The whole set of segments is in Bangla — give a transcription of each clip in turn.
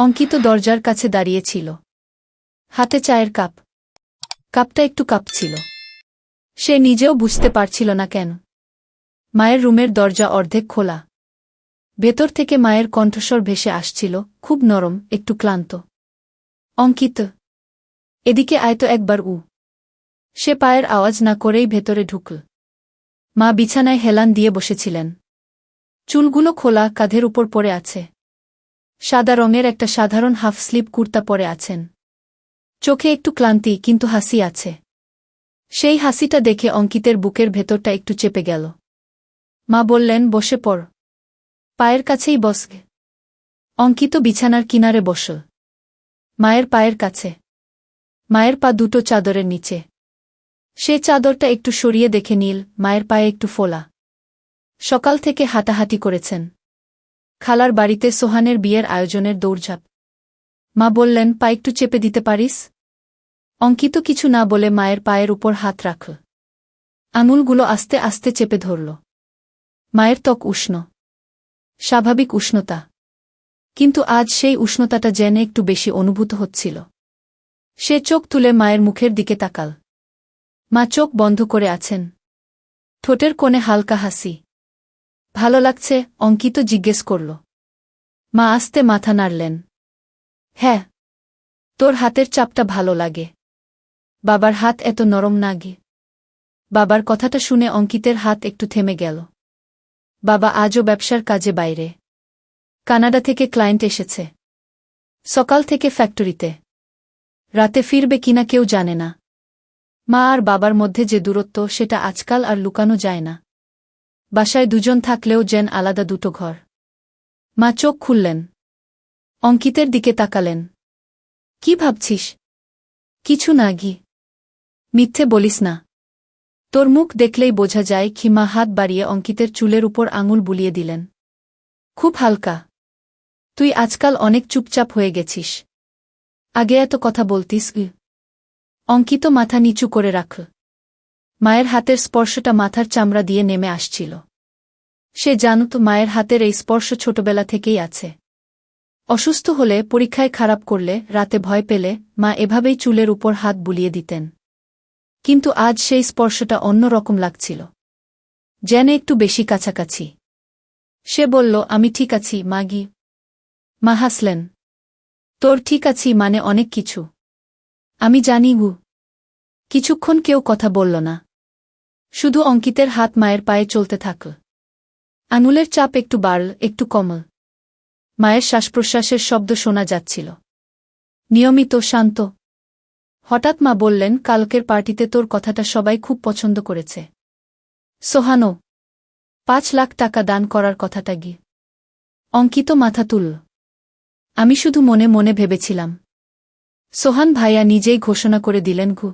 অঙ্কিত দরজার কাছে দাঁড়িয়েছিল, হাতে চায়ের কাপ। কাপটা একটু কাঁপছিল। সে নিজেও বুঝতে পারছিল না কেন। মায়ের রুমের দরজা অর্ধেক খোলা। ভেতর থেকে মায়ের কণ্ঠস্বর ভেসে আসছিল, খুব নরম, একটু ক্লান্ত। অঙ্কিত, এদিকে আয় তো একবার। সে পায়ের আওয়াজ না করেই ভেতরে ঢুকল। মা বিছানায় হেলান দিয়ে বসেছিলেন। চুলগুলো খোলা, কাঁধের উপর পড়ে আছে। সাদা রঙের একটা সাধারণ হাফ স্লিভ কুর্তা পরে আছেন। চোখে একটু ক্লান্তি, কিন্তু হাসি আছে। সেই হাসিটা দেখে অঙ্কিতের বুকের ভেতরটা একটু চেপে গেল। মা বললেন, বসে পড়। পায়ের কাছেই বসগে। অঙ্কিত বিছানার কিনারে বসল, মায়ের পায়ের কাছে। মায়ের পা দুটো চাদরের নিচে। সে চাদরটা একটু সরিয়ে দেখে নিল, মায়ের পায়ে একটু ফোলা। সকাল থেকে হাঁটাহাঁটি করেছেন। খালার বাড়িতে সোহানের বিয়ের আয়োজনের দৌড়ঝাঁপ। মা বললেন, পা একটু চেপে দিতে পারিস? অঙ্কিত কিছু না বলে মায়ের পায়ের উপর হাত রাখল। আঙুলগুলো আস্তে আস্তে চেপে ধরল। মায়ের ত্বক উষ্ণ, স্বাভাবিক উষ্ণতা, কিন্তু আজ সেই উষ্ণতাটা যেন একটু বেশি অনুভূত হচ্ছিল। সে চোখ তুলে মায়ের মুখের দিকে তাকাল। মা চোখ বন্ধ করে আছেন, ঠোঁটের কোণে হালকা হাসি। ভালো লাগছে? অঙ্কিত জিজ্ঞেস করল। মা আস্তে মাথা নাড়লেন। হ্যাঁ, তোর হাতের চাপটা ভালো লাগে। বাবার হাত এত নরম না গে। বাবার কথাটা শুনে অঙ্কিতের হাত একটু থেমে গেল। বাবা আজও ব্যবসার কাজে বাইরে। কানাডা থেকে ক্লায়েন্ট এসেছে। সকাল থেকে ফ্যাক্টরিতে। রাতে ফিরবে কিনা কেউ জানে না। মা আর বাবার মধ্যে যে দূরত্ব, সেটা আজকাল আর লুকানো যায় না। বাসায় দুজন থাকলেও যেন আলাদা দুটো ঘর। মা চোখ খুললেন, অঙ্কিতের দিকে তাকালেন। কি ভাবছিস? কিছু না গি। মিথ্যে বলিস না। তোর মুখ দেখলেই বোঝা যায়। খিমা হাত বাড়িয়ে অঙ্কিতের চুলের উপর আঙুল বুলিয়ে দিলেন। খুব হালকা। তুই আজকাল অনেক চুপচাপ হয়ে গেছিস। আগে এত কথা বলতিস। অঙ্কিত মাথা নিচু করে রাখল। মায়ের হাতের স্পর্শটা মাথার চামড়া দিয়ে নেমে আসছিল। সে জানত মায়ের হাতের এই স্পর্শ ছোটবেলা থেকেই আছে। অসুস্থ হলে, পরীক্ষায় খারাপ করলে, রাতে ভয় পেলে মা এভাবেই চুলের উপর হাত বুলিয়ে দিতেন। কিন্তু আজ সেই স্পর্শটা অন্য রকম লাগছিল, যেন একটু বেশি কাছাকাছি। সে বলল, আমি ঠিক আছি মাগি। মা হাসলেন। তোর ঠিক আছি মানে অনেক কিছু। আমি জানি গু। কিছুক্ষণ কেউ কথা বলল না। শুধু অঙ্কিতের হাত মায়ের পায়ে চলতে থাকল। আঙুলের চাপ একটু বাড়ল, একটু কমল। মায়ের শ্বাসপ্রশ্বাসের শব্দ শোনা যাচ্ছিল, নিয়মিত, শান্ত। হঠাৎ মা বললেন, কালকের পার্টিতে তোর কথাটা সবাই খুব পছন্দ করেছে। সোহানো 5 লাখ টাকা দান করার কথাটা গি। অঙ্কিত মাথা তুলল। আমি শুধু মনে মনে ভেবেছিলাম। সোহান ভাইয়া নিজেই ঘোষণা করে দিলেন গু।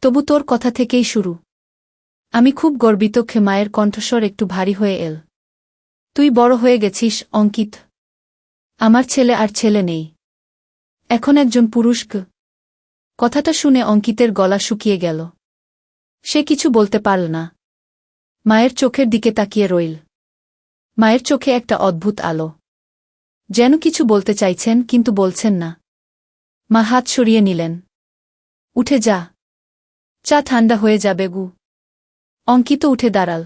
তবু তোর কথা থেকেই শুরু। আমি খুব গর্বিত। মায়ের কণ্ঠস্বর একটু ভারী হয়ে এল। তুই বড় হয়ে গেছিস অঙ্কিত। আমার ছেলে আর ছেলে নেই, এখন একজন পুরুষ। কথাটা শুনে অঙ্কিতের গলা শুকিয়ে গেল। সে কিছু বলতে পারল না। মায়ের চোখের দিকে তাকিয়ে রইল। মায়ের চোখে একটা অদ্ভুত আলো, যেন কিছু বলতে চাইছেন কিন্তু বলছেন না। মা হাত সরিয়ে নিলেন। উঠে যা, চা ঠান্ডা হয়ে যাবে গু। অঙ্কিত উঠে দাঁড়াল।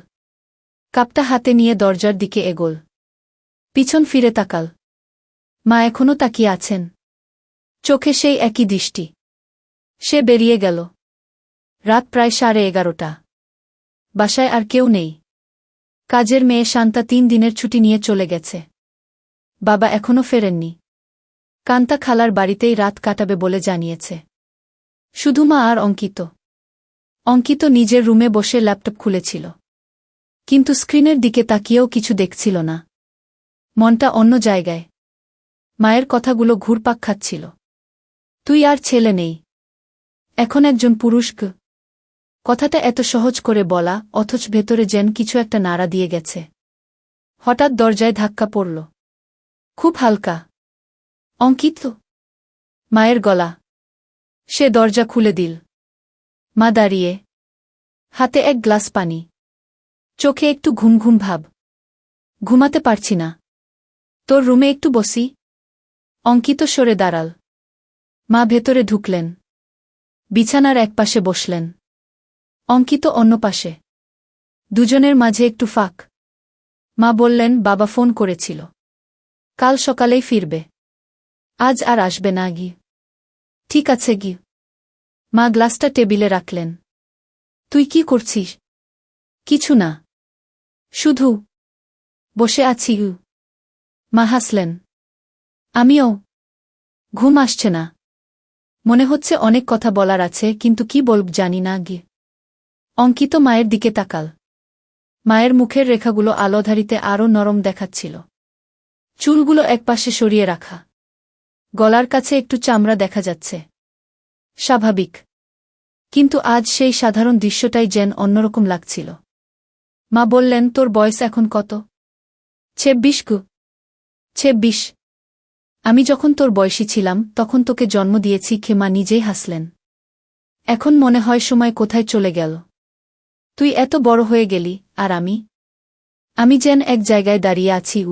কাপটা হাতে নিয়ে দরজার দিকে এগোল। পিছন ফিরে তাকাল। মা এখনও তাকিয়ে আছেন, চোখে সেই একই দৃষ্টি। সে বেরিয়ে গেল। রাত প্রায় 11:30। বাসায় আর কেউ নেই। কাজের মেয়ে শান্তা 3 দিনের ছুটি নিয়ে চলে গেছে। বাবা এখনও ফেরেননি। কান্তা খালার বাড়িতেই রাত কাটাবে বলে জানিয়েছে। শুধু মা আর অঙ্কিত। অঙ্কিত নিজের রুমে বসে ল্যাপটপ খুলেছিল, কিন্তু স্ক্রিনের দিকে তাকিয়েও কিছু দেখছিল না। মনটা অন্য জায়গায়। মায়ের কথাগুলো ঘুরপাক খাচ্ছিল। তুই আর ছেলে নেই, এখন একজন পুরুষ। কথাটা এত সহজ করে বলা, অথচ ভেতরে যেন কিছু একটা নাড়া দিয়ে গেছে। হঠাৎ দরজায় ধাক্কা পড়ল, খুব হালকা। অঙ্কিত, মায়ের গলা। সে দরজা খুলে দিল। মা দাঁড়িয়ে, হাতে এক গ্লাস পানি, চোখে একটু ঘুম ঘুম ভাব। ঘুমাতে পারছি না, তোর রুমে একটু বসি? অঙ্কিত সরে দাঁড়াল। মা ভেতরে ঢুকলেন। বিছানার একপাশে বসলেন। অঙ্কিত অন্য পাশে। দুজনের মাঝে একটু ফাঁক। মা বললেন, বাবা ফোন করেছিল। কাল সকালেই ফিরবে। আজ আর আসবে না গি। ঠিক আছে গি। মা গ্লাসটা টেবিলে রাখলেন। তুই কি করছিস? কিছু না। শুধু বসে আছি। মা হাসলেন। আমিও। ঘুম আসছে না। মনে হচ্ছে অনেক কথা বলার আছে, কিন্তু কি বলব জানি না গি। অঙ্কিত মায়ের দিকে তাকাল। মায়ের মুখের রেখাগুলো আলোধারিতে আরও নরম দেখাচ্ছিল। চুলগুলো একপাশে সরিয়ে রাখা। গলার কাছে একটু চামড়া দেখা যাচ্ছে। স্বাভাবিক। কিন্তু আজ সেই সাধারণ দৃশ্যটাই যেন অন্যরকম লাগছিল। মা বললেন, তোর বয়স এখন কত? 26 গু। 26। আমি যখন তোর বয়সী ছিলাম তখন তোকে জন্ম দিয়েছি। মা নিজেই হাসলেন। এখন মনে হয় সময় কোথায় চলে গেল। তুই এত বড় হয়ে গেলি, আর আমি যেন এক জায়গায় দাঁড়িয়ে আছি।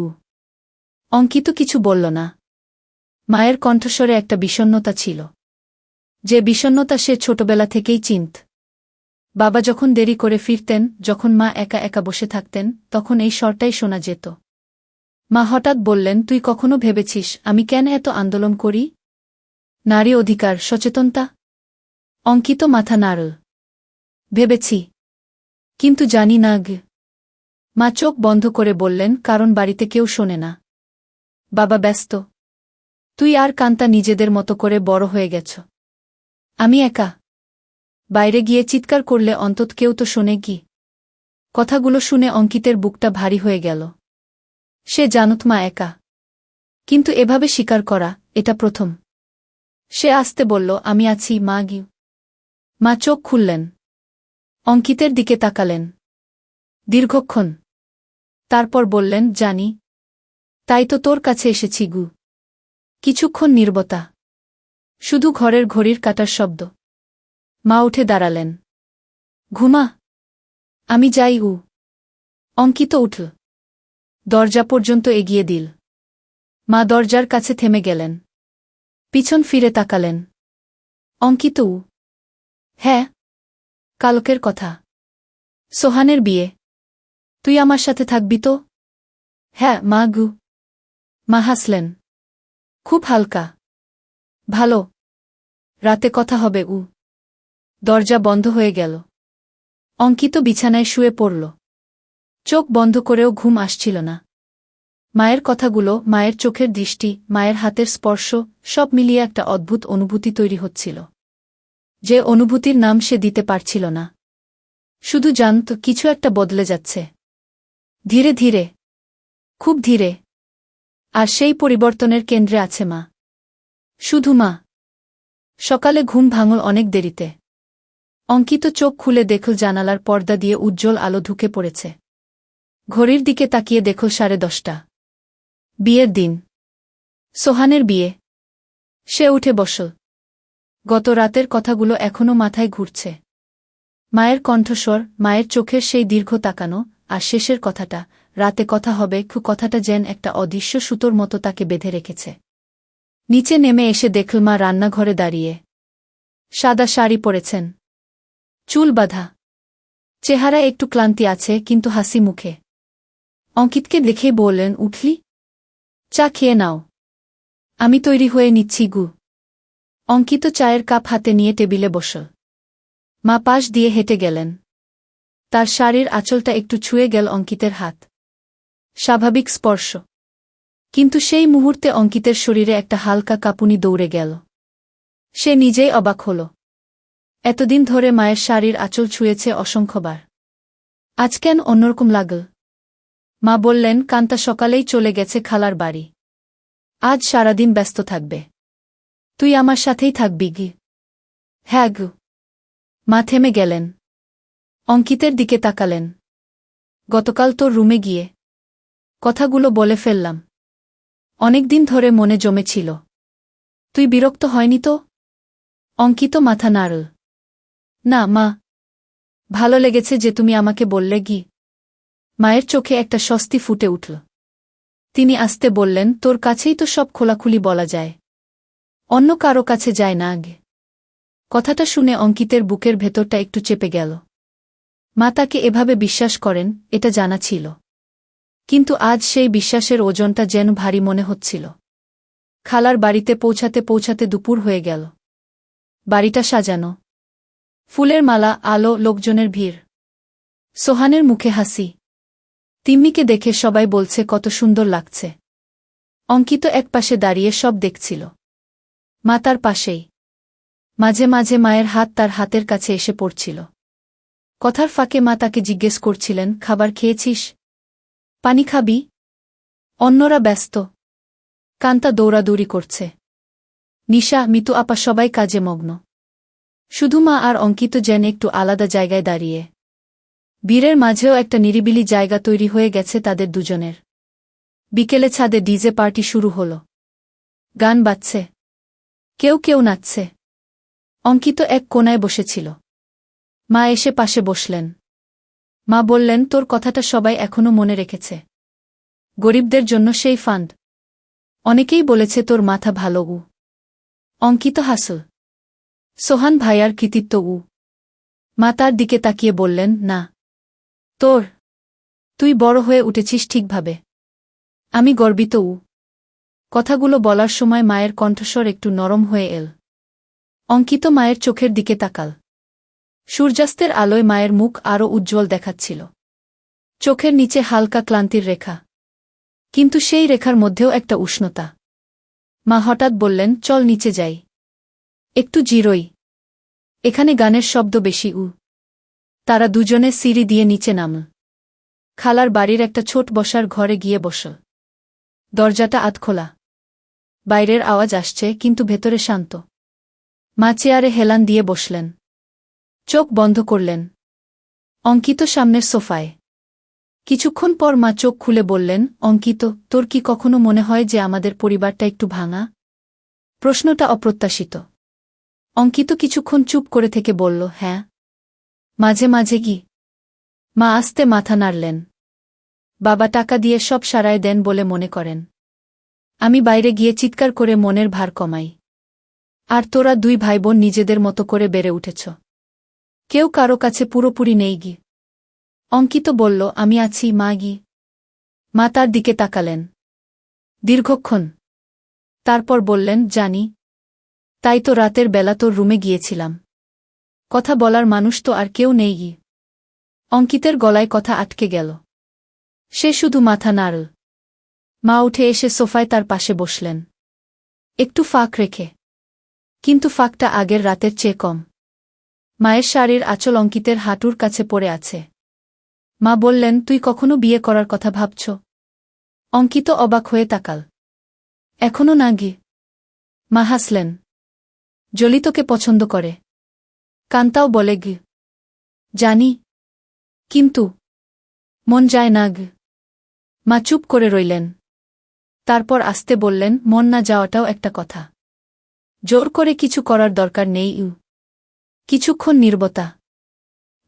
অঙ্কিত কিছু বলল না। মায়ের কণ্ঠস্বরে একটা বিষণ্ণতা ছিল। যে বিষণ্ণতা সে ছোটবেলা থেকেই চিনত। বাবা যখন দেরি করে ফিরতেন, যখন মা একা একা বসে থাকতেন, তখন এই স্বরটাই শোনা যেত। মা হঠাৎ বললেন, তুই কখনো ভেবেছিস আমি কেন এত আন্দোলন করি? নারী অধিকার, সচেতনতা। অঙ্কিত মাথা নাড়ল। ভেবেছি, কিন্তু জানি না গে। মা চোখ বন্ধ করে বললেন, কারণ বাড়িতে কেউ শোনে না। বাবা ব্যস্ত। তুই আর কান্তা নিজেদের মতো করে বড় হয়ে গেছ। আমি একা। বাইরে গিয়ে চিৎকার করলে অন্তত কেউ তো শোনে কি। কথাগুলো শুনে অঙ্কিতের বুকটা ভারী হয়ে গেল। সে জানত মা একা। কিন্তু এভাবে স্বীকার করা, এটা প্রথম। সে আস্তে বলল, আমি আছি মা গি। মা চোখ খুললেন। অঙ্কিতের দিকে তাকালেন দীর্ঘক্ষণ। তারপর বললেন, জানি। তাই তো তোর কাছে এসেছি গু। কিছুক্ষণ নীরবতা। শুধু ঘরের ঘড়ির কাটার শব্দ। মা উঠে দাঁড়ালেন। ঘুমা। আমি যাই। অঙ্কিত উঠল। দরজা পর্যন্ত এগিয়ে দিল। মা দরজার কাছে থেমে গেলেন। পিছন ফিরে তাকালেন। অঙ্কিত। হ্যাঁ। কালকের কথা। সোহানের বিয়ে। তুই আমার সাথে থাকবি তো? হ্যাঁ মা গু। মা হাসলেন। খুব হালকা। ভালো। রাতে কথা হবে। দরজা বন্ধ হয়ে গেল। অঙ্কিত বিছানায় শুয়ে পড়ল। চোখ বন্ধ করেও ঘুম আসছিল না। মায়ের কথাগুলো, মায়ের চোখের দৃষ্টি, মায়ের হাতের স্পর্শ, সব মিলিয়ে একটা অদ্ভুত অনুভূতি তৈরি হচ্ছিল। যে অনুভূতির নাম সে দিতে পারছিল না। শুধু জানত কিছু একটা বদলে যাচ্ছে। ধীরে ধীরে। খুব ধীরে। আর সেই পরিবর্তনের কেন্দ্রে আছে মা। শুধু মা। সকালে ঘুম ভাঙল অনেক দেরিতে। অঙ্কিত চোখ খুলে দেখল জানালার পর্দা দিয়ে উজ্জ্বল আলো ঢুকে পড়েছে। ঘড়ির দিকে তাকিয়ে দেখল 10:30। বিয়ের দিন। সোহানের বিয়ে। সে উঠে বসল। গত রাতের কথাগুলো এখনো মাথায় ঘুরছে। মায়ের কণ্ঠস্বর, মায়ের চোখের সেই দীর্ঘ তাকানো, আর শেষের কথাটা, রাতে কথা হবে, কথাটা যেন একটা অদৃশ্য সুতোর মতো তাকে বেঁধে রেখেছে। নিচে নেমে এসে দেখল মা রান্নাঘরে দাঁড়িয়ে। সাদা শাড়ি পরেছেন। চুল বাঁধা। চেহারা একটু ক্লান্তি আছে, কিন্তু হাসি মুখে। অঙ্কিতকে দেখেই বললেন, উঠলি? চা খেয়ে নাও। আমি তৈরি হয়ে নিচ্ছি গু। অঙ্কিত চায়ের কাপ হাতে নিয়ে টেবিলে বসল। মা পাশ দিয়ে হেঁটে গেলেন। তার শাড়ির আঁচলটা একটু ছুঁয়ে গেল অঙ্কিতের হাত। স্বাভাবিক স্পর্শ। কিন্তু সেই মুহূর্তে অঙ্কিতের শরীরে একটা হালকা কাঁপুনি দৌড়ে গেল। সে নিজেই অবাক হল। এতদিন ধরে মায়ের শাড়ির আঁচল ছুঁয়েছে অসংখ্যবার। আজ কেন অন্যরকম লাগল? মা বললেন, কান্তা সকালেই চলে গেছে খালার বাড়ি। আজ সারাদিন ব্যস্ত থাকবে। তুই আমার সাথেই থাকবি গি। হ্যাঁ গু। মা থেমে গেলেন। অঙ্কিতের দিকে তাকালেন। গতকাল তোর রুমে গিয়ে কথাগুলো বলে ফেললাম। অনেকদিন ধরে মনে জমেছিল। তুই বিরক্ত হয়নি তো? অঙ্কিত মাথা নাড়ল। না মা। ভালো লেগেছে যে তুমি আমাকে বললে গি। মায়ের চোখে একটা স্বস্তি ফুটে উঠল। তিনি আস্তে বললেন, তোর কাছেই তো সব খোলাখুলি বলা যায়, অন্য কারো কাছে যায় না আগে। কথাটা শুনে অঙ্কিতের বুকের ভেতরটা একটু চেপে গেল। মা তাকে এভাবে বিশ্বাস করেন, এটা জানা ছিল, কিন্তু আজ সেই বিশ্বাসের ওজনটা যেন ভারী মনে হচ্ছিল। খালার বাড়িতে পৌঁছাতে পৌঁছাতে দুপুর হয়ে গেল। বাড়িটা সাজানো, ফুলের মালা, আলো, লোকজনের ভিড়। সোহানের মুখে হাসি। তিন্নিকে দেখে সবাই বলছে কত সুন্দর লাগছে। অঙ্কিত একপাশে দাঁড়িয়ে সব দেখছিল। মা তার পাশেই। মাঝে মাঝে মায়ের হাত তার হাতের কাছে এসে পড়ছিল। কথার ফাঁকে মা তাকে জিজ্ঞেস করছিলেন, খাবার খেয়েছিস? পানি খাবি? অন্যরা ব্যস্ত। কান্তা দৌড়াদৌড়ি করছে। নিশা, মিতু আপা সবাই কাজে মগ্ন। শুধু মা আর অঙ্কিত যেন একটু আলাদা জায়গায় দাঁড়িয়ে। বীরের মাঝেও একটা নিরিবিলি জায়গা তৈরি হয়ে গেছে তাদের দুজনের। বিকেলে ছাদে ডিজে পার্টি শুরু হল। গান বাজছে, কেউ কেউ নাচছে। অঙ্কিত এক কোনায় বসেছিল। মা এসে পাশে বসলেন। মা বললেন, তোর কথাটা সবাই এখনো মনে রেখেছে। গরিবদের জন্য সেই ফান্ড। অনেকেই বলেছে তোর মাথা ভালো। অঙ্কিত হাসল। সোহান ভাইয়ার কৃতিত্ব। মা তার দিকে তাকিয়ে বললেন, না, তুই বড় হয়ে উঠেছিস ঠিকভাবে। আমি গর্বিত। কথাগুলো বলার সময় মায়ের কণ্ঠস্বর একটু নরম হয়ে এল। অঙ্কিত মায়ের চোখের দিকে তাকাল। সূর্যাস্তের আলোয় মায়ের মুখ আরও উজ্জ্বল দেখাচ্ছিল। চোখের নিচে হালকা ক্লান্তির রেখা, কিন্তু সেই রেখার মধ্যেও একটা উষ্ণতা। মা হঠাৎ বললেন, চল নিচে যাই, একটু জিরোই। এখানে গানের শব্দ বেশি। তারা দুজনে সিঁড়ি দিয়ে নিচে নামল। খালার বাড়ির একটা ছোট বসার ঘরে গিয়ে বসল। দরজাটা আধখোলা। বাইরের আওয়াজ আসছে, কিন্তু ভেতরে শান্ত। মা চেয়ারে হেলান দিয়ে বসলেন। চোখ বন্ধ করলেন। অঙ্কিত সামনের সোফায়। কিছুক্ষণ পর মা চোখ খুলে বললেন, অঙ্কিত, তোর কি কখনো মনে হয় যে আমাদের পরিবারটা একটু ভাঙা? প্রশ্নটা অপ্রত্যাশিত। অঙ্কিত কিছুক্ষণ চুপ করে থেকে বলল, হ্যাঁ, মাঝে মাঝে। কি? মা আস্তে মাথা নাড়লেন। বাবা টাকা দিয়ে সব সারায় দেন বলে মনে করেন। আমি বাইরে গিয়ে চিৎকার করে মনের ভার কমাই। আর তোরা দুই ভাইবোন নিজেদের মতো করে বেড়ে উঠেছ। কেউ কারো কাছে পুরোপুরি নেই। অঙ্কিত বলল, আমি আছি মা। মা তার দিকে তাকালেন দীর্ঘক্ষণ। তারপর বললেন, জানি। তাই তো রাতের বেলা তোর রুমে গিয়েছিলাম। কথা বলার মানুষ তো আর কেউ নেই। অঙ্কিতের গলায় কথা আটকে গেল। সে শুধু মাথা নাড়ল। মা উঠে এসে সোফায় তার পাশে বসলেন, একটু ফাঁক রেখে। কিন্তু ফাঁকটা আগের রাতের চেয়ে কম। মায়ের শাড়ির আঁচল অঙ্কিতের হাঁটুর কাছে পড়ে আছে। মা বললেন, তুই কখনো বিয়ে করার কথা ভাবছ? অঙ্কিত অবাক হয়ে তাকাল। এখনো না। মা হাসলেন। জলি তোকে পছন্দ করে। কান্তাও বলে, জানি, কিন্তু মন যায় না। মা চুপ করে রইলেন। তারপর আস্তে বললেন, মন না যাওয়াটাও একটা কথা। জোর করে কিছু করার দরকার নেই। কিছুক্ষণ নীরবতা।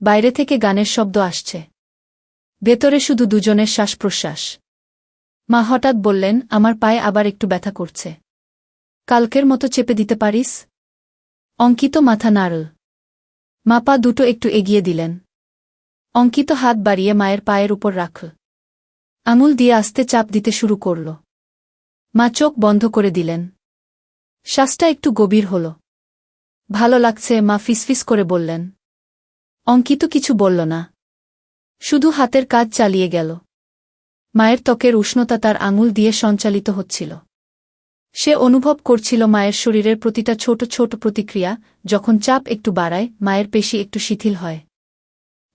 বাইরে থেকে গানের শব্দ আসছে। ভেতরে শুধু দুজনের শ্বাস প্রশ্বাস। মা হঠাৎ বললেন, আমার পায়ে আবার একটু ব্যথা করছে। কালকের মতো চেপে দিতে পারিস? অঙ্কিত মাথা নাড়ল। মা পা দুটো একটু এগিয়ে দিলেন। অঙ্কিত হাত বাড়িয়ে মায়ের পায়ের উপর রাখল। আঙুল দিয়ে আস্তে চাপ দিতে শুরু করল। মা চোখ বন্ধ করে দিলেন। শ্বাসটা একটু গভীর হল। ভালো লাগছে, মা ফিসফিস করে বললেন। অঙ্কিত কিছু বলল না, শুধু হাতের কাজ চালিয়ে গেল। মায়ের ত্বকের উষ্ণতা তার আঙুল দিয়ে সঞ্চালিত হচ্ছিল। সে অনুভব করছিল মায়ের শরীরের প্রতিটা ছোট ছোট প্রতিক্রিয়া। যখন চাপ একটু বাড়ায়, মায়ের পেশি একটু শিথিল হয়।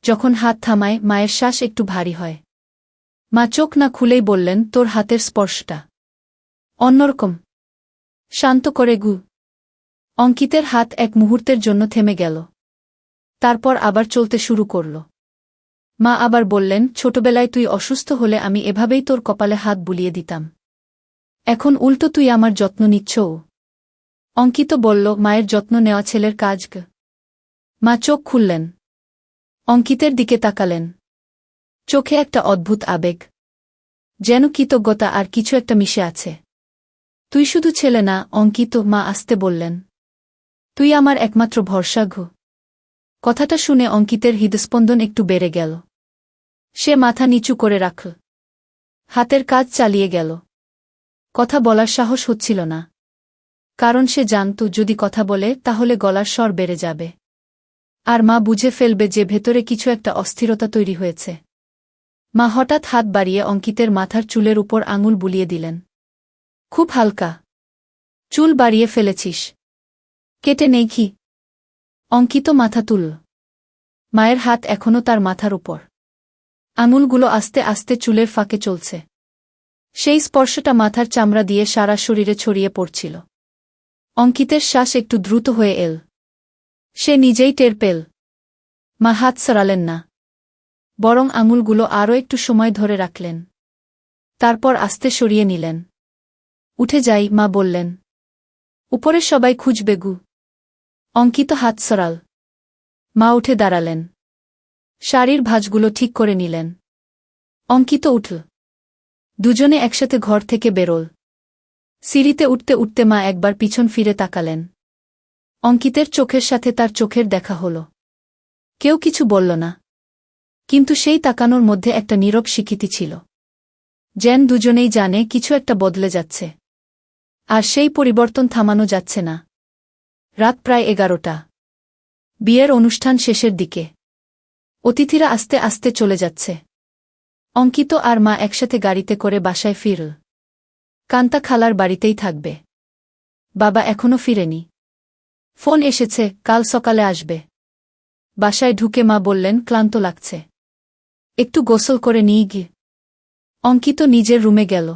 যখন হাত থামায়, মায়ের শ্বাস একটু ভারী হয়। মা চোখ না খুলেই বললেন, তোর হাতের স্পর্শটা অন্যরকম। শান্ত করে। অঙ্কিতের হাত এক মুহূর্তের জন্য থেমে গেল। তারপর আবার চলতে শুরু করল। মা আবার বললেন, ছোটবেলায় তুই অসুস্থ হলে আমি এভাবেই তোর কপালে হাত বুলিয়ে দিতাম। এখন উল্টো তুই আমার যত্ন নিচ্ছ। অঙ্কিত বলল, মায়ের যত্ন নেওয়া ছেলের কাজ। মা চোখ খুললেন। অঙ্কিতের দিকে তাকালেন। চোখে একটা অদ্ভুত আবেগ। যেন কৃতজ্ঞতা আর কিছু একটা মিশে আছে। তুই শুধু ছেলে না, অঙ্কিত, মা আস্তে বললেন। তুই আমার একমাত্র ভরসা ঘু। কথাটা শুনে অঙ্কিতের হৃদস্পন্দন একটু বেড়ে গেল। সে মাথা নিচু করে রাখল। হাতের কাজ চালিয়ে গেল। কথা বলার সাহস হচ্ছিল না। কারণ সে জানত যদি কথা বলে তাহলে গলার স্বর বেড়ে যাবে। আর মা বুঝে ফেলবে যে ভেতরে কিছু একটা অস্থিরতা তৈরি হয়েছে। মা হঠাৎ হাত বাড়িয়ে অঙ্কিতের মাথার চুলের উপর আঙুল বুলিয়ে দিলেন। খুব হালকা। চুল বাড়িয়ে ফেলেছিস। কেটে নেই কি? অঙ্কিত মাথা তুলল। মায়ের হাত এখনও তার মাথার উপর। আঙুলগুলো আস্তে আস্তে চুলের ফাঁকে চলছে। সেই স্পর্শটা মাথার চামড়া দিয়ে সারা শরীরে ছড়িয়ে পড়ছিল। অঙ্কিতের শ্বাস একটু দ্রুত হয়ে এল। সে নিজেই টের পেল। মা হাত সরালেন না। বরং আঙুলগুলো আরও একটু সময় ধরে রাখলেন। তারপর আস্তে সরিয়ে নিলেন। উঠে যাই, মা বললেন। উপরে সবাই খুঁজবে গু। অঙ্কিত হাত সরাল। মা উঠে দাঁড়ালেন। শাড়ির ভাঁজগুলো ঠিক করে নিলেন। অঙ্কিত উঠল। দুজনে একসাথে ঘর থেকে বেরোল। সিঁড়িতে উঠতে উঠতে মা একবার পিছন ফিরে তাকালেন। অঙ্কিতের চোখের সাথে তার চোখের দেখা হল। কেউ কিছু বলল না। কিন্তু সেই তাকানোর মধ্যে একটা নীরব স্বীকৃতি ছিল। যেন দুজনেই জানে কিছু একটা বদলে যাচ্ছে। আর সেই পরিবর্তন থামানো যাচ্ছে না। রাত প্রায় 11টা। বিয়ের অনুষ্ঠান শেষের দিকে। অতিথিরা আস্তে আস্তে চলে যাচ্ছে। অঙ্কিত আর মা একসাথে গাড়িতে করে বাসায় ফিরল। কান্তা খালার বাড়িতেই থাকবে। বাবা এখনো ফিরেনি। ফোন এসেছে, কাল সকালে আসবে। বাসায় ঢুকে মা বললেন, ক্লান্ত লাগছে। একটু গোসল করে নিই গি। অঙ্কিত নিজের রুমে গেল।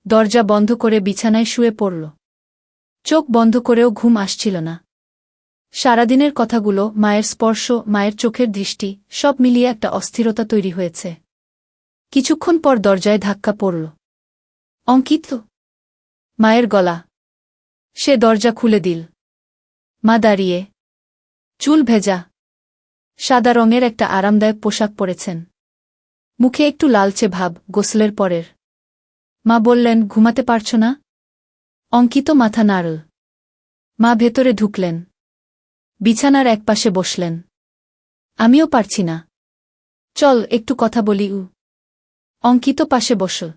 দরজা বন্ধ করে বিছানায় শুয়ে পড়ল। চোখ বন্ধ করেও ঘুম আসছিল না। সারাদিনের কথাগুলো, মায়ের স্পর্শ, মায়ের চোখের দৃষ্টি, সব মিলিয়ে একটা অস্থিরতা তৈরি হয়েছে। কিছুক্ষণ পর দরজায় ধাক্কা পড়ল। অঙ্কিত। মায়ের গলা। সে দরজা খুলে দিল। মা দাঁড়িয়ে। চুল ভেজা। সাদা রঙের একটা আরামদায়ক পোশাক পরেছেন। মুখে একটু লালচে ভাব, গোসলের পরের। মা বললেন, ঘুমাতে পারছ না? অঙ্কিত মাথা নাড়ল। মা ভেতরে ঢুকলেন। বিছানার একপাশে বসলেন। আমিও পারছি না। চল একটু কথা বলি। অঙ্কিত পাশে বসল।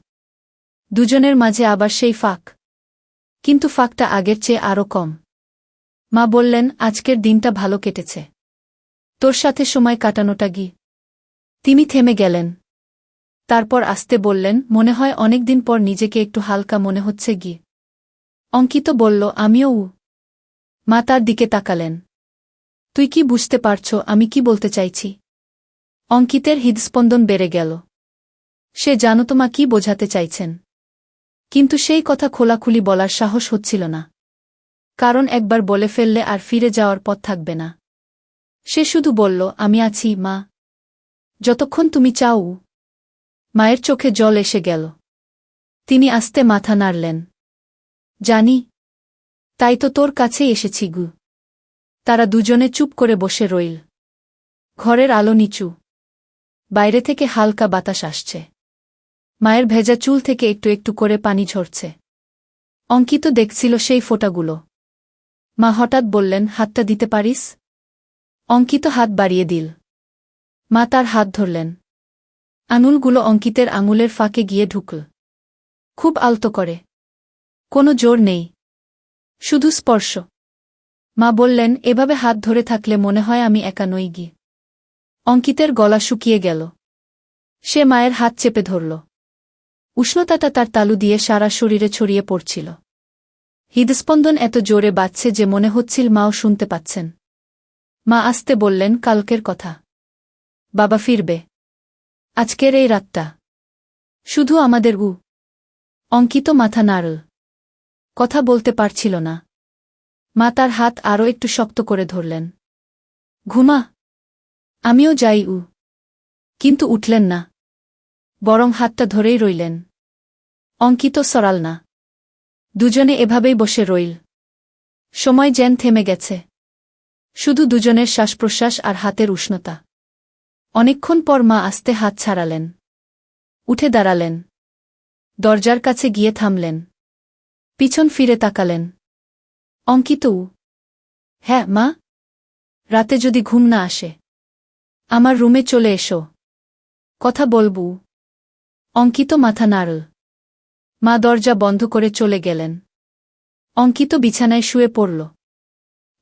দুজনের মাঝে আবার সেই ফাঁক। কিন্তু ফাঁকটা আগের চেয়ে আরও কম। মা বললেন, আজকের দিনটা ভালো কেটেছে। তোর সাথে সময় কাটানোটা গি। তিনি থেমে গেলেন। তারপর আস্তে বললেন, মনে হয় অনেকদিন পর নিজেকে একটু হালকা মনে হচ্ছে গি। অঙ্কিত বলল, আমিও। মা তার দিকে তাকালেন। তুই কি বুঝতে পারছ আমি কি বলতে চাইছি? অঙ্কিতের হৃদস্পন্দন বেড়ে গেল। সে জানত মা কি বোঝাতে চাইছেন। কিন্তু সেই কথা খোলাখুলি বলার সাহস হচ্ছিল না। কারণ একবার বলে ফেললে আর ফিরে যাওয়ার পথ থাকবে না। সে শুধু বলল, আমি আছি মা। যতক্ষণ তুমি চাও। মায়ের চোখে জল এসে গেল। তিনি আস্তে মাথা নাড়লেন। জানি। তাই তো তোর কাছেই এসেছি গু। তারা দুজনে চুপ করে বসে রইল। ঘরের আলো নিচু। বাইরে থেকে হালকা বাতাস আসছে। মায়ের ভেজা চুল থেকে একটু একটু করে পানি ঝরছে। অঙ্কিত দেখছিল সেই ফোঁটাগুলো। মা হঠাৎ বললেন, হাতটা দিতে পারিস? অঙ্কিত হাত বাড়িয়ে দিল। মা তার হাত ধরলেন। আঙুলগুলো অঙ্কিতের আঙুলের ফাঁকে গিয়ে ঢুকল। খুব আলতো করে। কোনো জোর নেই। শুধু স্পর্শ। মা বললেন, এভাবে হাত ধরে থাকলে মনে হয় আমি একা নই গি। অঙ্কিতের গলা শুকিয়ে গেল। সে মায়ের হাত চেপে ধরল। উষ্ণতাটা তার তালু দিয়ে সারা শরীরে ছড়িয়ে পড়ছিল। হৃদস্পন্দন এত জোরে বাজছে যে মনে হচ্ছিল মাও শুনতে পাচ্ছেন। মা আস্তে বললেন, কালকের কথা। বাবা ফিরবে। আজকের এই রাতটা। শুধু আমাদের। অঙ্কিত মাথা নাড়ল। কথা বলতে পারছিল না। মা তার হাত আরও একটু শক্ত করে ধরলেন। ঘুমা। আমিও যাই। কিন্তু উঠলেন না। বরং হাতটা ধরেই রইলেন। অঙ্কিত সরাল না। দুজনে এভাবেই বসে রইল। সময় যেন থেমে গেছে। শুধু দুজনের শ্বাসপ্রশ্বাস আর হাতের উষ্ণতা। অনেকক্ষণ পর মা আস্তে হাত ছাড়ালেন। উঠে দাঁড়ালেন। দরজার কাছে গিয়ে থামলেন। পিছন ফিরে তাকালেন। অঙ্কিত? হ্যাঁ মা। রাতে যদি ঘুম না আসে আমার রুমে চলে এসো, কথা বলবো। অঙ্কিত মাথা নাড়ল। মা দরজা বন্ধ করে চলে গেলেন। অঙ্কিত বিছানায় শুয়ে পড়ল।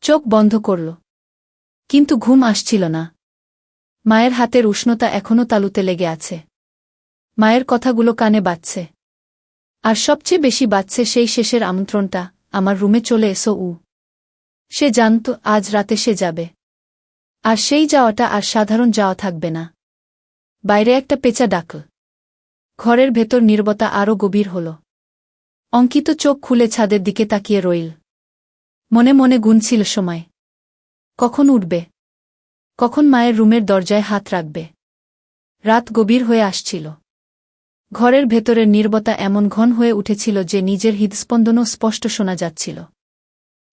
চোখ বন্ধ করল। কিন্তু ঘুম আসছিল না। মায়ের হাতের উষ্ণতা এখনও তালুতে লেগে আছে। মায়ের কথাগুলো কানে বাজছে। আর সবচেয়ে বেশি বাজছে সেই শেষের আমন্ত্রণটা, আমার রুমে চলে এসো। সে জানত আজ রাতে সে যাবে। আর সেই যাওয়াটা আর সাধারণ যাওয়া থাকবে না। বাইরে একটা পেঁচা ডাকল। ঘরের ভেতর নীরবতা আরও গভীর হল। অঙ্কিত চোখ খুলে ছাদের দিকে তাকিয়ে রইল। মনে মনে গুনছিল সময়। কখন উঠবে? কখন মায়ের রুমের দরজায় হাত রাখবে? রাত গভীর হয়ে আসছিল। ঘরের ভেতরের নীরবতা এমন ঘন হয়ে উঠেছিল যে নিজের হৃদস্পন্দনও স্পষ্ট শোনা যাচ্ছিল।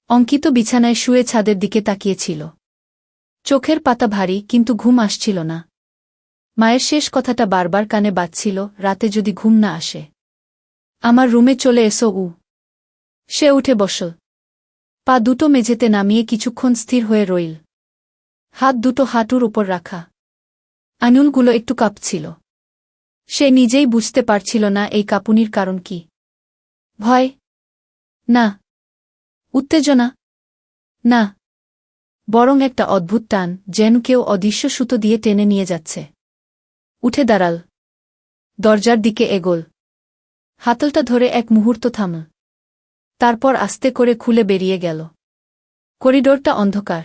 অঙ্কিত বিছানায় শুয়ে ছাদের দিকে তাকিয়েছিল। চোখের পাতা ভারী, কিন্তু ঘুম আসছিল না। মায়ের শেষ কথাটা বারবার কানে বাজছিল, রাতে যদি ঘুম না আসে আমার রুমে চলে এসো। সে উঠে বসল। পা দুটো মেঝেতে নামিয়ে কিছুক্ষণ স্থির হয়ে রইল। হাত দুটো হাঁটুর উপর রাখা। আঙুলগুলো একটু কাঁপছিল। সে নিজেই বুঝতে পারছিল না এই কাঁপুনির কারণ কি। ভয়? না। উত্তেজনা? না। বরং একটা অদ্ভুত টান, যেন কেউ অদৃশ্য সুতো দিয়ে টেনে নিয়ে যাচ্ছে। উঠে দাঁড়াল। দরজার দিকে এগোল। হাতলটা ধরে এক মুহূর্ত থামল। তারপর আস্তে করে খুলে বেরিয়ে গেল। করিডোরটা অন্ধকার।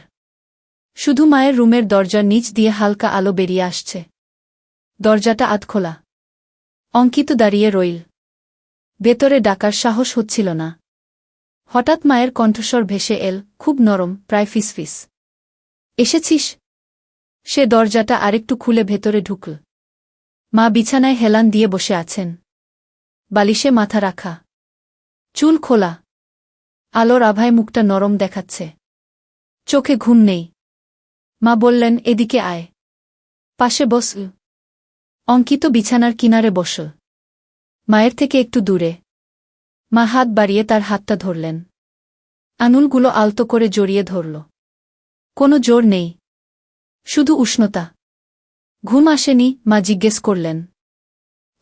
শুধু মায়ের রুমের দরজার নিচ দিয়ে হালকা আলো বেরিয়ে আসছে। দরজাটা আধখোলা। অঙ্কিত দাঁড়িয়ে রইল। ভেতরে ডাকার সাহস হচ্ছিল না। হঠাৎ মায়ের কণ্ঠস্বর ভেসে এল, খুব নরম, প্রায় ফিসফিস। এসেছিস? সে দরজাটা আরেকটু খুলে ভেতরে ঢুকল। মা বিছানায় হেলান দিয়ে বসে আছেন। বালিশে মাথা রাখা। চুল খোলা। আলোর আভায় মুখটা নরম দেখাচ্ছে। চোখে ঘুম নেই। মা বললেন, এদিকে আয়। পাশে বস। অঙ্কিত বিছানার কিনারে বসল। মায়ের থেকে একটু দূরে। মা হাত বাড়িয়ে তার হাতটা ধরলেন। আঙুলগুলো আলতো করে জড়িয়ে ধরল। কোনো জোর নেই, শুধু উষ্ণতা। ঘুম আসেনি? মা জিজ্ঞেস করলেন।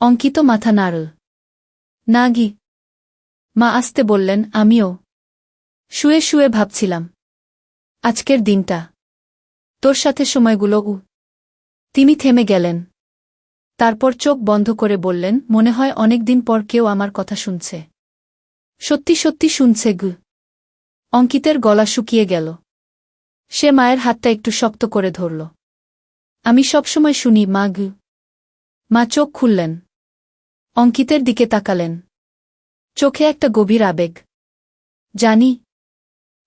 অঙ্কিত মাথা নাড়ল। না গি। মা আস্তে বললেন, আমিও শুয়ে শুয়ে ভাবছিলাম আজকের দিনটা, তোর সাথে সময়গুলো। তিনি থেমে গেলেন। তারপর চোখ বন্ধ করে বললেন, মনে হয় অনেকদিন পর কেউ আমার কথা শুনছে। সত্যি সত্যি শুনছে গু। অঙ্কিতের গলা শুকিয়ে গেল। সে মায়ের হাতটা একটু শক্ত করে ধরল। আমি সবসময় শুনি মা গু। মা চোখ খুললেন। অঙ্কিতের দিকে তাকালেন। চোখে একটা গভীর আবেগ। জানি,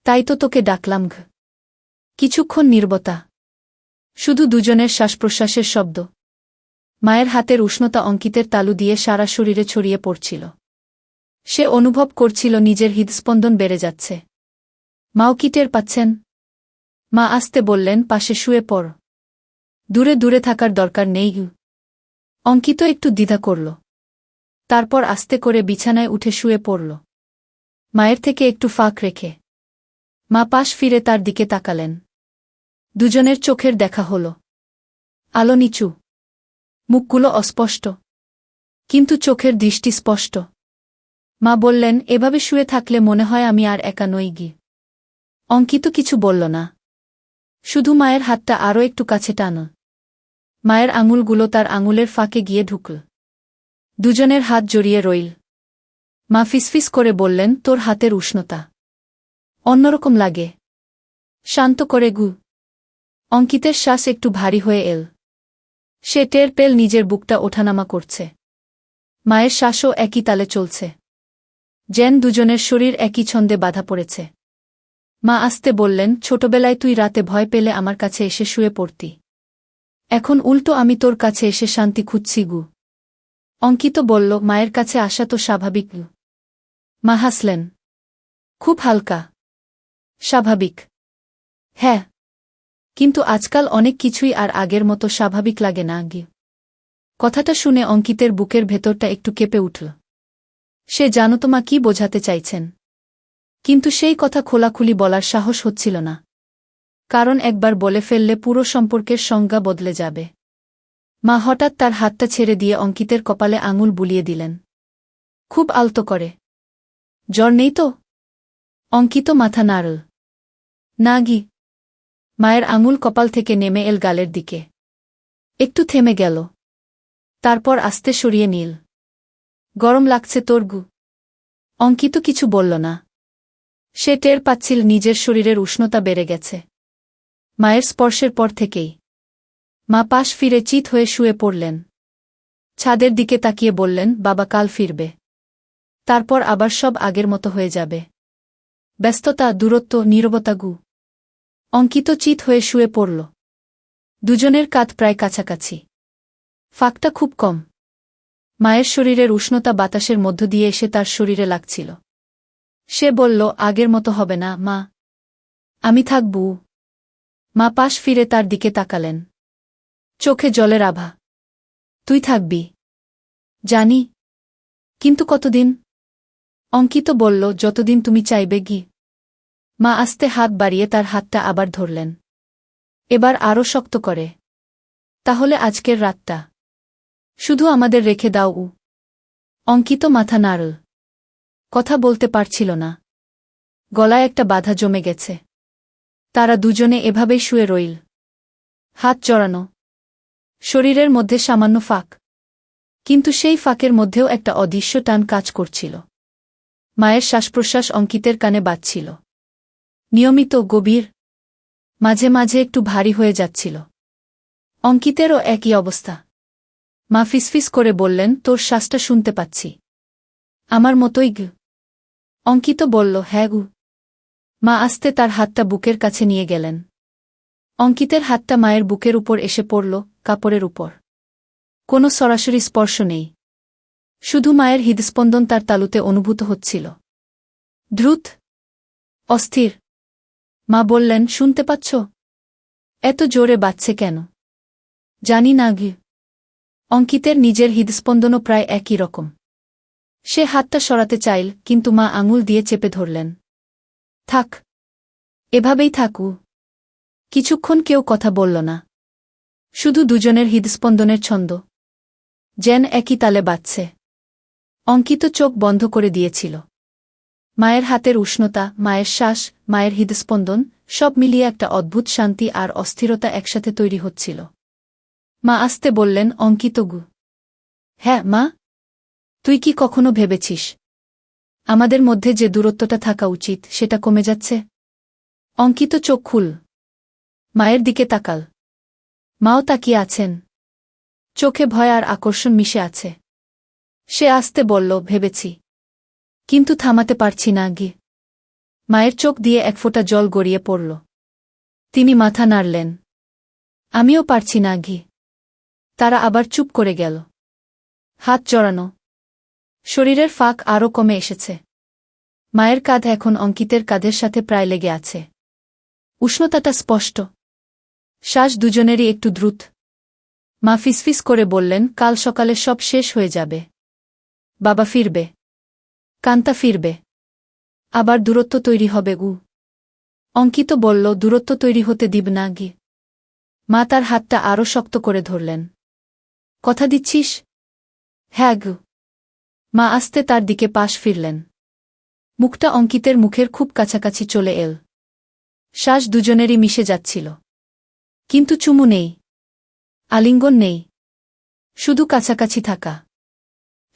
তাই তো তোকে ডাকলাম ঘ। কিছুক্ষণ নীরবতা। শুধু দুজনের শ্বাসপ্রশ্বাসের শব্দ। মায়ের হাতের উষ্ণতা অঙ্কিতের তালু দিয়ে সারা শরীরে ছড়িয়ে পড়ছিল। সে অনুভব করছিল নিজের হৃদস্পন্দন বেড়ে যাচ্ছে। মাও কি টের পাচ্ছেন? মা আস্তে বললেন, পাশে শুয়ে পড়। দূরে দূরে থাকার দরকার নেই। অঙ্কিত একটু দ্বিধা করল। তারপর আস্তে করে বিছানায় উঠে শুয়ে পড়ল, মায়ের থেকে একটু ফাঁক রেখে। মা পাশ ফিরে তার দিকে তাকালেন। দুজনের চোখের দেখা হল। আলো নিচু। মুখগুলো অস্পষ্ট, কিন্তু চোখের দৃষ্টি স্পষ্ট। মা বললেন, এভাবে শুয়ে থাকলে মনে হয় আমি আর একা নই গি। অঙ্কিত কিছু বলল না। শুধু মায়ের হাতটা আরও একটু কাছে টানল। মায়ের আঙুলগুলো তার আঙুলের ফাঁকে গিয়ে ঢুকল। দুজনের হাত জড়িয়ে রইল। মা ফিসফিস করে বললেন, তোর হাতের উষ্ণতা অন্যরকম লাগে। শান্ত করে গু। অঙ্কিতের শ্বাস একটু ভারী হয়ে এল। সে টের পেল নিজের বুকটা ওঠানামা করছে। মায়ের শ্বাসও একই তালে চলছে, যেন দুজনের শরীর একই ছন্দে বাধা পড়েছে। মা আস্তে বললেন, ছোটবেলায় তুই রাতে ভয় পেলে আমার কাছে এসে শুয়ে পড়তি। এখন উল্টো আমি তোর কাছে এসে শান্তি খুঁজছি গু। অঙ্কিত বলল, মায়ের কাছে আসা তো স্বাভাবিক গু। মা হাসলেন। খুব হালকা। স্বাভাবিক? হ্যাঁ, কিন্তু আজকাল অনেক কিছুই আর আগের মতো স্বাভাবিক লাগে না গি। কথাটা শুনে অঙ্কিতের বুকের ভেতরটা একটু কেঁপে উঠল। সে জানত মা কি বোঝাতে চাইছেন, কিন্তু সেই কথা খোলাখুলি বলার সাহস হচ্ছিল না, কারণ একবার বলে ফেললে পুরো সম্পর্কের সংজ্ঞা বদলে যাবে। মা হঠাৎ তার হাতটা ছেড়ে দিয়ে অঙ্কিতের কপালে আঙুল বুলিয়ে দিলেন, খুব আলতো করে। জ্বর নেই তো? অঙ্কিত মাথা নাড়ল। না গি। মায়ের আঙুল কপাল থেকে নেমে এল গালের দিকে। একটু থেমে গেল, তারপর আস্তে সরিয়ে নিল। গরম লাগছে তোর গু? অঙ্কিত কিছু বলল না। সে টের পাচ্ছিল নিজের শরীরের উষ্ণতা বেড়ে গেছে মায়ের স্পর্শের পর থেকেই। মা পাশ ফিরে চিত হয়ে শুয়ে পড়লেন। ছাদের দিকে তাকিয়ে বললেন, বাবা কাল ফিরবে, তারপর আবার সব আগের মতো হয়ে যাবে। ব্যস্ততা, দূরত্ব, নীরবতা গু। অঙ্কিত চিত হয়ে শুয়ে পড়ল। দুজনের কাঁধ প্রায় কাছাকাছি, ফাঁকটা খুব কম। মায়ের শরীরের উষ্ণতা বাতাসের মধ্য দিয়ে এসে তার শরীরে লাগছিল। সে বলল, আগের মতো হবে না মা, আমি থাকবো। মা পাশ ফিরে তার দিকে তাকালেন, চোখে জলের আভা। তুই থাকবি? জানি, কিন্তু কতদিন? অঙ্কিত বলল, যতদিন তুমি চাইবে গি। মা আস্তে হাত বাড়িয়ে তার হাতটা আবার ধরলেন, এবার আরও শক্ত করে। তাহলে আজকের রাতটা শুধু আমাদের রেখে দাও উ। অঙ্কিত মাথা নাড়ল। কথা বলতে পারছিল না, গলায় একটা বাধা জমে গেছে। তারা দুজনে এভাবেই শুয়ে রইল, হাত জড়ানো, শরীরের মধ্যে সামান্য ফাঁক, কিন্তু সেই ফাঁকের মধ্যেও একটা অদৃশ্য টান কাজ করছিল। মায়ের শ্বাসপ্রশ্বাস অঙ্কিতের কানে বাজছিল, নিয়মিত, গভীর, মাঝে মাঝে একটু ভারী হয়ে যাচ্ছিল। অঙ্কিতেরও একই অবস্থা। মা ফিসফিস করে বললেন, তোর শ্বাসটা শুনতে পাচ্ছি। আমার মতোই গু। অঙ্কিত বলল, হ্যাঁ গু। মা আস্তে তার হাতটা বুকের কাছে নিয়ে গেলেন। অঙ্কিতের হাতটা মায়ের বুকের উপর এসে পড়ল, কাপড়ের উপর। কোনো সরাসরি স্পর্শ নেই, শুধু মায়ের হৃদস্পন্দন তার তালুতে অনুভূত হচ্ছিল। দ্রুত, অস্থির। মা বললেন, শুনতে পাচ্ছ? এত জোরে বাজছে কেন? জানি না গি। অঙ্কিতের নিজের হৃদস্পন্দনও প্রায় একই রকম। সে হাতটা সরাতে চাইল, কিন্তু মা আঙুল দিয়ে চেপে ধরলেন। থাক, এভাবেই থাকু। কিছুক্ষণ কেউ কথা বলল না, শুধু দুজনের হৃদস্পন্দনের ছন্দ যেন একই তালে বাজছে। অঙ্কিত চোখ বন্ধ করে দিয়েছিল। মায়ের হাতের উষ্ণতা, মায়ের শ্বাস, মায়ের হৃদস্পন্দন, সব মিলিয়ে একটা অদ্ভুত শান্তি আর অস্থিরতা একসাথে তৈরি হচ্ছিল। মা আস্তে বললেন, অঙ্কিত গু। হ্যাঁ মা। তুই কি কখনো ভেবেছিস আমাদের মধ্যে যে দূরত্বটা থাকা উচিত সেটা কমে যাচ্ছে? অঙ্কিত চোখ খুল মায়ের দিকে তাকাল। মাও তাকিয়ে আছেন, চোখে ভয় আর আকর্ষণ মিশে আছে। সে আস্তে বলল, ভেবেছি, কিন্তু থামাতে পারছি না গি। মায়ের চোখ দিয়ে এক ফোঁটা জল গড়িয়ে পড়ল। তিনি মাথা নাড়লেন। আমিও পারছি না গি। তারা আবার চুপ করে গেল। হাত জড়ানো, শরীরের ফাঁক আরও কমে এসেছে। মায়ের কাঁধ এখন অঙ্কিতের কাঁধের সাথে প্রায় লেগে আছে। উষ্ণতাটা স্পষ্ট, শ্বাস দুজনেরই একটু দ্রুত। মা ফিসফিস করে বললেন, কাল সকালে সব শেষ হয়ে যাবে। বাবা ফিরবে, কান্তা ফিরবে, আবার দূরত্ব তৈরি হবে গু। অঙ্কিত বলল, দূরত্ব তৈরি হতে দিব না গি। মা তার হাতটা আরও শক্ত করে ধরলেন। কথা দিচ্ছিস? হ্যাঁ গু। মা আস্তে তার দিকে পাশ ফিরলেন। মুখটা অঙ্কিতের মুখের খুব কাছাকাছি চলে এল। শ্বাস দুজনেরই মিশে যাচ্ছিল, কিন্তু চুমু নেই, আলিঙ্গন নেই, শুধু কাছাকাছি থাকা,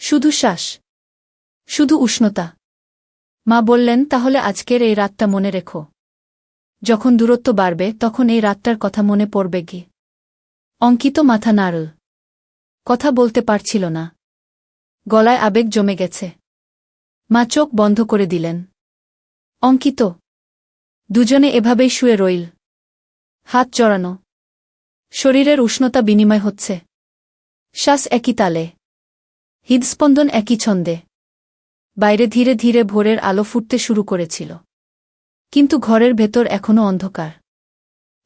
শুধু শ্বাস, শুধু উষ্ণতা। মা বললেন, তাহলে আজকের এই রাতটা মনে রেখো। যখন দূরত্ব বাড়বে তখন এই রাতটার কথা মনে পড়বে কি। অঙ্কিত মাথা নাড়ল। কথা বলতে পারছিল না, গলায় আবেগ জমে গেছে। মা চোখ বন্ধ করে দিলেন। অঙ্কিত। দুজনে এভাবেই শুয়ে রইল, হাত জড়ানো, শরীরের উষ্ণতা বিনিময় হচ্ছে। শ্বাস একই তালে, হৃদস্পন্দন একই ছন্দে। বাইরে ধীরে ধীরে ভোরের আলো ফুটতে শুরু করেছিল, কিন্তু ঘরের ভেতর এখনও অন্ধকার।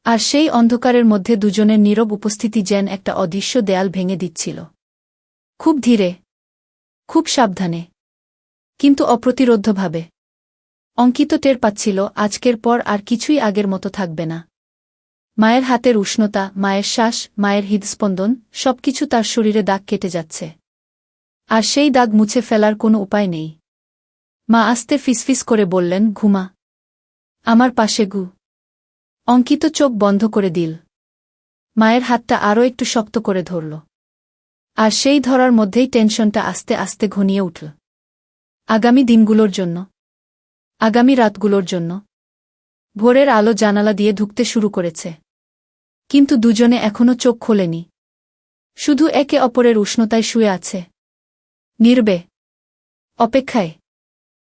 আর সেই অন্ধকারের মধ্যে দুজনের নীরব উপস্থিতি যেন একটা অদৃশ্য দেয়াল ভেঙে দিচ্ছিল। খুব ধীরে, খুব সাবধানে। কিন্তু অপ্রতিরোধ্যভাবে। অঙ্কিত টের পাচ্ছিল আজকের পর আর কিছুই আগের মতো থাকবে না। মায়ের হাতের উষ্ণতা, মায়ের শ্বাস, মায়ের হৃদস্পন্দন সবকিছু তার শরীরে দাগ কেটে যাচ্ছে। আর সেই দাগ মুছে ফেলার কোনো উপায় নেই। মা আস্তে ফিসফিস করে বললেন, ঘুমা আমার পাশে গু। অঙ্কিত চোখ বন্ধ করে দিল। মায়ের হাতটা আরও একটু শক্ত করে ধরল। আর সেই ধরার মধ্যেই টেনশনটা আস্তে আস্তে ঘনিয়ে উঠল। আগামী দিনগুলোর জন্য, আগামী রাতগুলোর জন্য। ভোরের আলো জানালা দিয়ে ঢুকতে শুরু করেছে। কিন্তু দুজনে এখনো চোখ খোলেনি। শুধু একে অপরের উষ্ণতায় শুয়ে আছে। নীরবে, অপেক্ষায়।